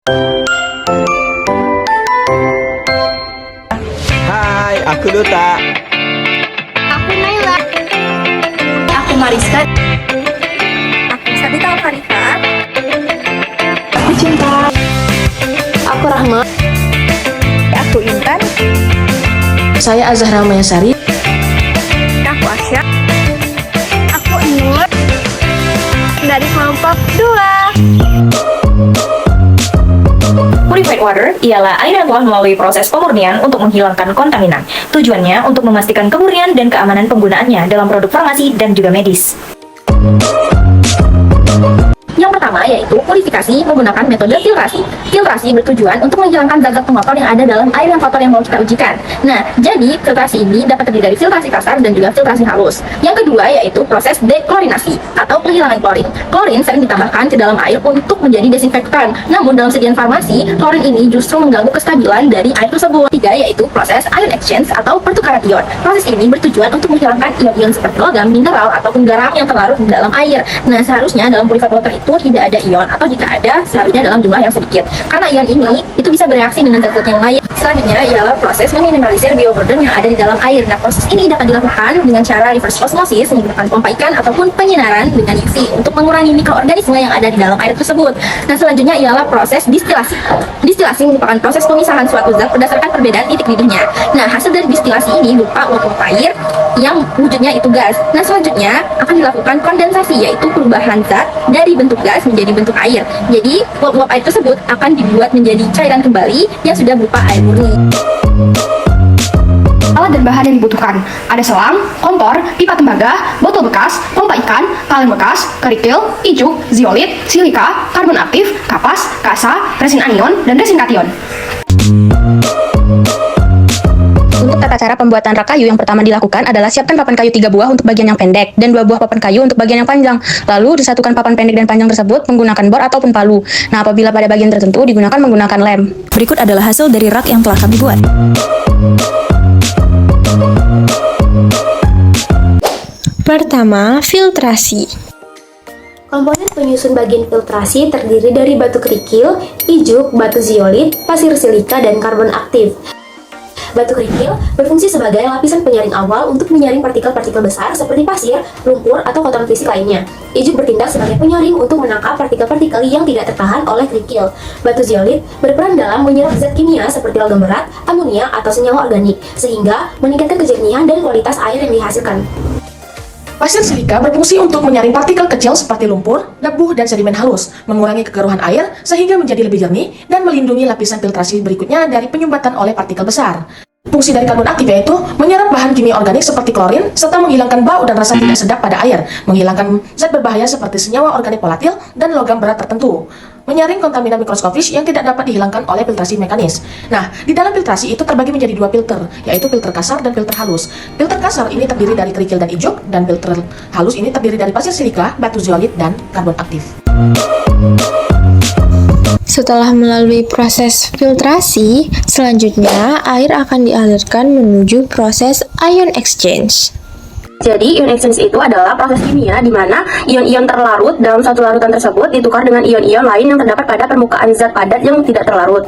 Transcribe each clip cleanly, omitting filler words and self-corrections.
Hai, aku Duta. Aku Naila. Aku Mariska. Aku Sabita Alfarika. Aku Cinta. Aku Rahma. Aku Intan. Saya Azahra Mayasari. Aku Asya. Aku Nur. Dari kelompok 2. Purified water ialah air yang telah melalui proses pemurnian untuk menghilangkan kontaminan. Tujuannya untuk memastikan kemurnian dan keamanan penggunaannya dalam produk farmasi dan juga medis. Yang pertama yaitu purifikasi menggunakan metode filtrasi. Filtrasi bertujuan untuk menghilangkan zat-zat pengotor yang ada dalam air yang kotor yang mau kita ujikan. Nah, jadi filtrasi ini dapat terdiri dari filtrasi kasar dan juga filtrasi halus. Yang kedua yaitu proses deklorinasi atau penghilangan klorin. Klorin sering ditambahkan ke dalam air untuk menjadi desinfektan. Namun dalam sekian farmasi, klorin ini justru mengganggu kestabilan dari air tersebut. Tiga yaitu proses ion exchange atau pertukaran ion. Proses ini bertujuan untuk menghilangkan ion-ion seperti logam, mineral ataupun garam yang terlarut di dalam air. Nah, seharusnya dalam purified water itu tidak ada ion, atau jika ada seharusnya dalam jumlah yang sedikit, karena ion ini itu bisa bereaksi dengan zat-zat yang lain. Selanjutnya ialah proses meminimalisir bioburden yang ada di dalam air. Nah, proses ini dapat dilakukan dengan cara reverse osmosis menggunakan pompa ikan ataupun penyinaran dengan UV untuk mengurangi mikroorganisme yang ada di dalam air tersebut. Nah, selanjutnya ialah proses distilasi. Distilasi merupakan proses pemisahan suatu zat berdasarkan perbedaan titik didihnya. Nah, hasil dari distilasi ini berupa uap air yang wujudnya itu gas. Nah, selanjutnya akan dilakukan kondensasi, yaitu perubahan zat dari bentuk gas menjadi bentuk air. Jadi, uap-uap air tersebut akan dibuat menjadi cairan kembali yang sudah berupa air murni. Alat dan bahan yang dibutuhkan ada selang, kompor, pipa tembaga, botol bekas, pompa ikan, kaleng bekas, kerikil, ijuk, zeolit, silika, karbon aktif, kapas, kasa, resin anion, dan resin kation. Untuk tata cara pembuatan rak kayu yang pertama dilakukan adalah siapkan papan kayu 3 buah untuk bagian yang pendek dan 2 buah papan kayu untuk bagian yang panjang. Lalu disatukan papan pendek dan panjang tersebut menggunakan bor ataupun palu. Nah, apabila pada bagian tertentu digunakan menggunakan lem. Berikut adalah hasil dari rak yang telah kami buat. Pertama, filtrasi. Komponen penyusun bagian filtrasi terdiri dari batu kerikil, ijuk, batu zeolit, pasir silika, dan karbon aktif. Batu kerikil berfungsi sebagai lapisan penyaring awal untuk menyaring partikel-partikel besar seperti pasir, lumpur, atau kotoran fisik lainnya. Ijuk bertindak sebagai penyaring untuk menangkap partikel-partikel yang tidak tertahan oleh kerikil. Batu zeolit berperan dalam menyerap zat kimia seperti logam berat, amonia, atau senyawa organik, sehingga meningkatkan kejernihan dan kualitas air yang dihasilkan. Pasir silika berfungsi untuk menyaring partikel kecil seperti lumpur, debu, dan sedimen halus, mengurangi kekeruhan air sehingga menjadi lebih jernih dan melindungi lapisan filtrasi berikutnya dari penyumbatan oleh partikel besar. Fungsi dari karbon aktif yaitu menyerap bahan kimia organik seperti klorin serta menghilangkan bau dan rasa tidak sedap pada air, menghilangkan zat berbahaya seperti senyawa organik volatil dan logam berat tertentu, menyaring kontaminan mikroskopis yang tidak dapat dihilangkan oleh filtrasi mekanis. Nah, di dalam filtrasi itu terbagi menjadi 2 filter, yaitu filter kasar dan filter halus. Filter kasar ini terdiri dari kerikil dan ijuk, dan filter halus ini terdiri dari pasir silika, batu zeolit, dan karbon aktif. Setelah melalui proses filtrasi, selanjutnya air akan dialirkan menuju proses ion exchange. Jadi, ion exchange itu adalah proses kimia di mana ion-ion terlarut dalam suatu larutan tersebut ditukar dengan ion-ion lain yang terdapat pada permukaan zat padat yang tidak terlarut.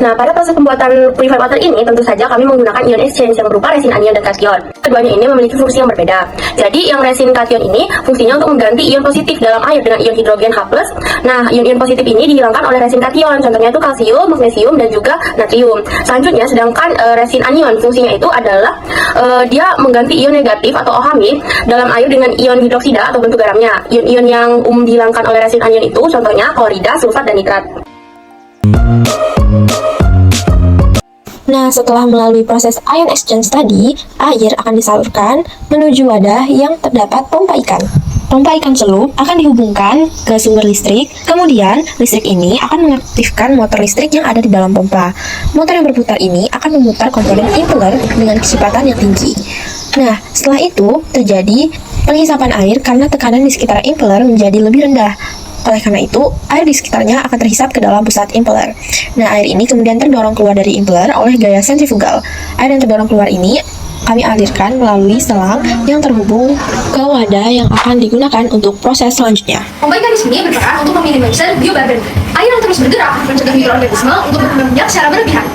Nah, pada proses pembuatan purified water ini tentu saja kami menggunakan ion exchange yang berupa resin anion dan kation. Keduanya ini memiliki fungsi yang berbeda. Jadi, yang resin kation ini fungsinya untuk mengganti ion positif dalam air dengan ion hidrogen H+. Nah, ion-ion positif ini dihilangkan oleh resin kation. Contohnya itu kalsium, magnesium, dan juga natrium. Selanjutnya, sedangkan resin anion fungsinya itu adalah dia mengganti ion negatif atau OH- dalam air dengan ion hidroksida atau bentuk garamnya. Ion-ion yang dihilangkan oleh resin anion itu contohnya klorida, sulfat, dan nitrat. Nah, setelah melalui proses ion exchange tadi, air akan disalurkan menuju wadah yang terdapat pompa ikan. Pompa ikan celup akan dihubungkan ke sumber listrik, kemudian listrik ini akan mengaktifkan motor listrik yang ada di dalam pompa. Motor yang berputar ini akan memutar komponen impeller dengan kecepatan yang tinggi. Nah, setelah itu terjadi penghisapan air karena tekanan di sekitar impeller menjadi lebih rendah. Oleh karena itu, air di sekitarnya akan terhisap ke dalam pusat impeller. Nah, air ini kemudian terdorong keluar dari impeller oleh gaya sentrifugal. Air yang terdorong keluar ini kami alirkan melalui selang yang terhubung ke wadah yang akan digunakan untuk proses selanjutnya. Pembaikan di sini berperan untuk meminimalisir bioburden. Air yang terus bergerak mencegah mikroorganisme untuk berkembang secara berlebihan.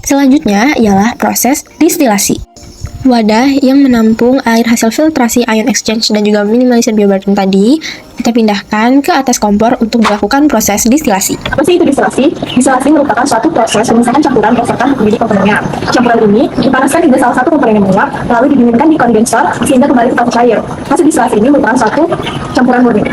Selanjutnya ialah proses distilasi. Wadah yang menampung air hasil filtrasi ion exchange dan juga minimalisir bioburden tadi kita pindahkan ke atas kompor untuk dilakukan proses distilasi. Apa sih itu distilasi? Distilasi merupakan suatu proses pemisahan campuran berdasarkan menjadi komponennya. Campuran ini dipanaskan hingga salah satu komponen yang menguap, lalu didinginkan di kondensor sehingga kembali tetap cair. Hasil distilasi ini merupakan suatu campuran murni.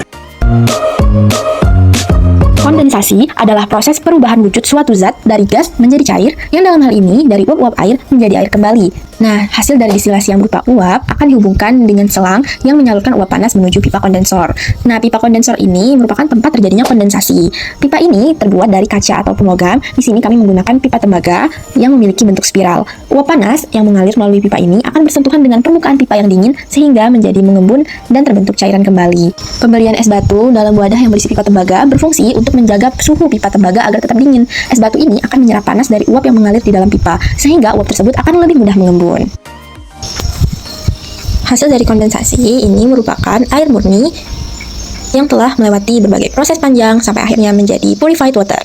Kondensasi adalah proses perubahan wujud suatu zat dari gas menjadi cair, yang dalam hal ini dari uap-uap air menjadi air kembali. Nah, hasil dari distilasi yang berupa uap akan dihubungkan dengan selang yang menyalurkan uap panas menuju pipa kondensor. Nah, pipa kondensor ini merupakan tempat terjadinya kondensasi. Pipa ini terbuat dari kaca ataupun logam. Di sini kami menggunakan pipa tembaga yang memiliki bentuk spiral. Uap panas yang mengalir melalui pipa ini akan bersentuhan dengan permukaan pipa yang dingin sehingga menjadi mengembun dan terbentuk cairan kembali. Pemberian es batu dalam wadah yang berisi pipa tembaga berfungsi untuk menjaga suhu pipa tembaga agar tetap dingin. Es batu ini akan menyerap panas dari uap yang mengalir di dalam pipa, sehingga uap tersebut akan lebih mudah mengembun. Hasil dari kondensasi ini merupakan air murni yang telah melewati berbagai proses panjang sampai akhirnya menjadi purified water.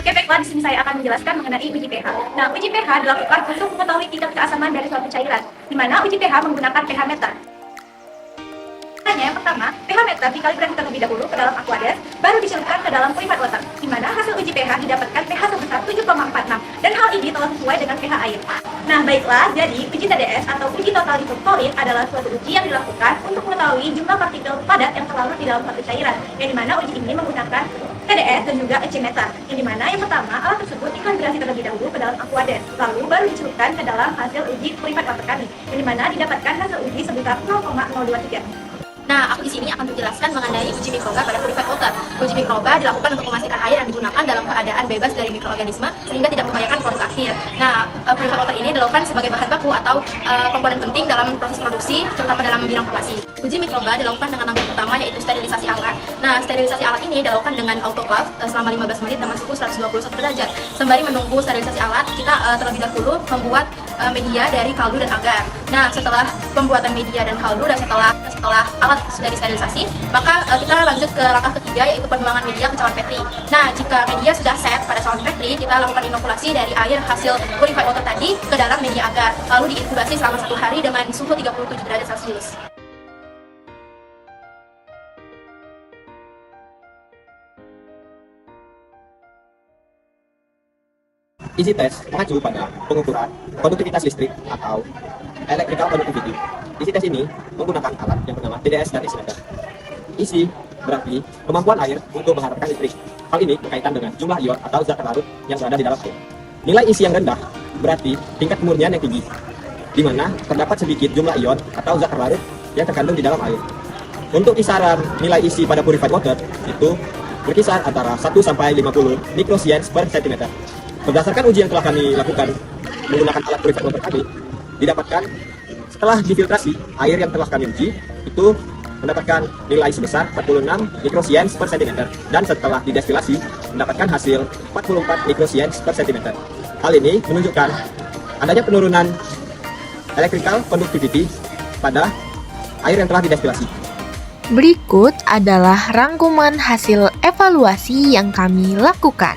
Oke, baiklah, di sini saya akan menjelaskan mengenai uji pH. Nah, uji pH dilakukan untuk mengetahui tingkat keasaman dari suatu cairan, di mana uji pH menggunakan pH meter. Yang pertama, pH meter dikalibrasi terlebih dahulu ke dalam aqueous, baru dicelupkan ke dalam purified water, di mana hasil uji pH didapatkan pH sebesar 7,46, dan hal ini telah sesuai dengan pH air. Nah, baiklah, jadi uji TDS atau uji total disolved solid adalah suatu uji yang dilakukan untuk mengetahui jumlah partikel padat yang terlarut di dalam suatu cairan, yang dimana uji ini menggunakan TDS dan juga ecmeter, yang dimana yang pertama alat tersebut dikalibrasi terlebih dahulu ke dalam aqueous, lalu baru dicelupkan ke dalam hasil uji purified water kami, yang dimana didapatkan hasil uji sebesar 0,023. Nah, aku di sini akan menjelaskan mengenai uji mikroba pada purified water. Uji mikroba dilakukan untuk memastikan air yang digunakan dalam keadaan bebas dari mikroorganisme sehingga tidak membahayakan produk akhir. Nah, purified water ini dilakukan sebagai bahan baku atau komponen penting dalam proses produksi, terutama dalam bidang farmasi. Uji mikroba dilakukan dengan langkah pertama yaitu sterilisasi alat. Nah, sterilisasi alat ini dilakukan dengan autoclave selama 15 menit dengan suhu 121 derajat. Sembari menunggu sterilisasi alat, kita terlebih dahulu membuat media dari kaldu dan agar. Nah, setelah pembuatan media dan kaldu dan setelah alat sudah disterilisasi, maka kita lanjut ke langkah ketiga yaitu penuangan media ke cawan Petri. Nah, jika media sudah set pada cawan Petri, kita lakukan inokulasi dari air hasil purified water tadi ke dalam media agar, lalu diinkubasi selama 1 hari dengan suhu 37 derajat Celcius. Isi tes mengacu pada pengukuran konduktivitas listrik atau electrical conductivity. Isi tes ini menggunakan alat yang bernama TDS dan ecmeter. Isi berarti kemampuan air untuk menghantarkan listrik. Hal ini berkaitan dengan jumlah ion atau zat terlarut yang berada di dalam air. Nilai isi yang rendah berarti tingkat kemurnian yang tinggi, di mana terdapat sedikit jumlah ion atau zat terlarut yang terkandung di dalam air. Untuk kisaran nilai isi pada purified water itu berkisar antara 1 sampai 50 mikrosiemens per cm. Berdasarkan uji yang telah kami lakukan menggunakan alat purified water kami, didapatkan setelah difiltrasi, air yang telah kami uji itu mendapatkan nilai sebesar 46 mikrosiemens per cm, dan setelah didestilasi mendapatkan hasil 44 mikrosiemens per cm. Hal ini menunjukkan adanya penurunan electrical conductivity pada air yang telah didestilasi. Berikut adalah rangkuman hasil evaluasi yang kami lakukan.